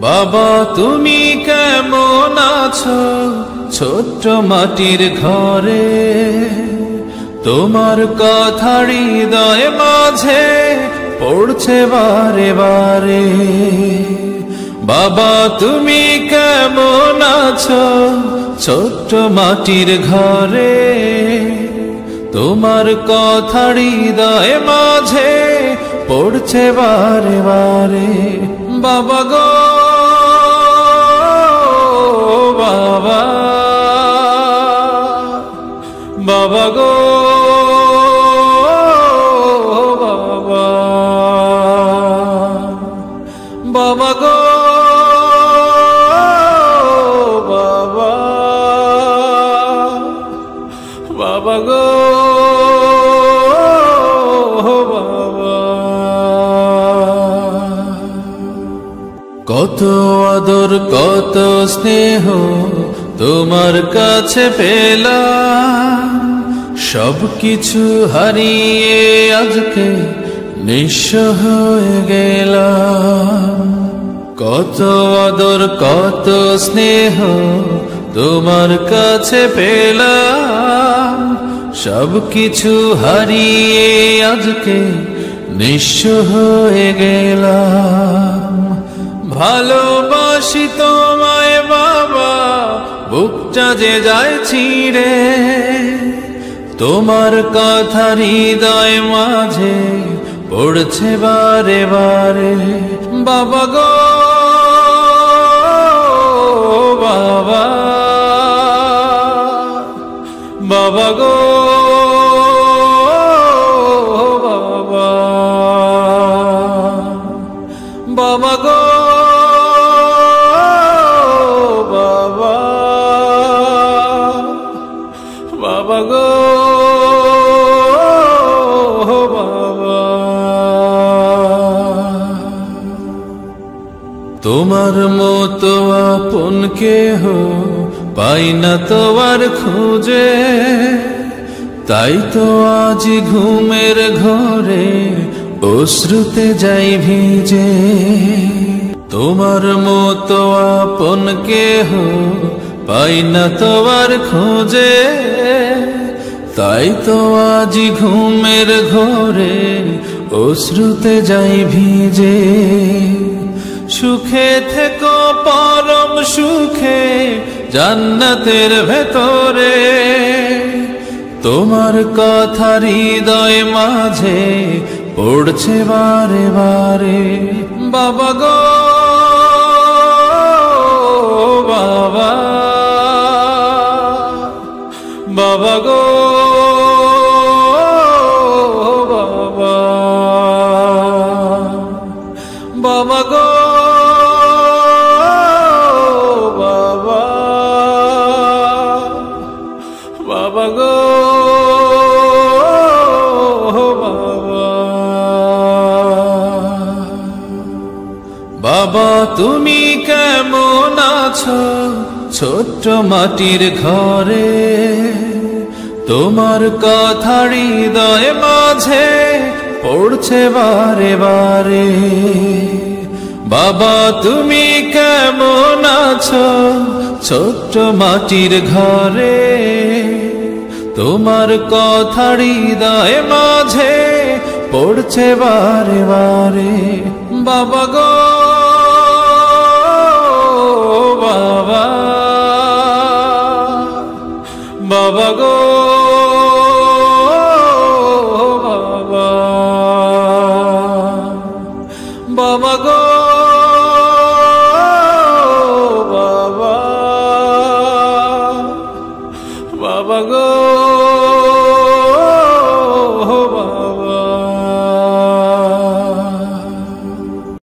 বাবা তুমি কেমন আছো ছোট্ট মাটির ঘরে, তোমার কথা হৃদয় মাঝে পড়ছে বারে বারে। বাবা তুমি কেমন আছো ছোট্ট মাটির ঘরে, তোমার কথা হৃদয় মাঝে পড়ছে বারে বারে। বাবা গো বাবা, বাবা গো বাবা, বাবা গো বাবা, বাবা গো বাবা। কত আদর কত স্নেহ তোমার কাছে পেলাম, সবকিছু হারিয়ে আজকে নিঃস্ব হয়ে গেলাম। কত আদর কত স্নেহ তোমার কাছে পেলাম, সবকিছু হারিয়ে আজকে নিঃস্ব হয়ে গেলাম। ভালোবাসি তোমায় বাবা, বুকটা যে যায় ছিঁড়ে, তোমার কথা হৃদয় মাঝে পড়ছে বারে বারে। বাবা গো বাবা, বাবা গো বাবা, বাবা গো বাবা, বাবা গো বাবা। তোমার মতো আপন কেহ পাই না তো আর খুঁজে, তাই তো আজ ঘুমের ঘরে অশ্রুতে যাই ভিজে। তোমার মতো আপন কেহ পাই না তো আর খুঁজে, তাই তো আজ ঘুমের ঘরে অশ্রুতে যাই ভিজে। সুখে থেকো পরম সুখে জান্নাতের ভেতরে, তোমার কথা হৃদয় মাঝে পড়ছে বারে বারে। বাবা গো বাবা, বাবা গো বাবা, বাবা গো বাবা, বাবা গো বাবা। বাবা তুমি কেমন আছো ছোট্ট মাটির ঘরে, তোমার কথা হৃদয় মাঝে পড়ছে বারে বারে। বাবা তুমি কেমন আছো ছোট্ট মাটির ঘরে, তোমার কথা হৃদয় মাঝে পড়ছে বারে বারে। বাবা গো বাবা, বাবা গো বাবা, বাবা গো বাবা, বাবা গো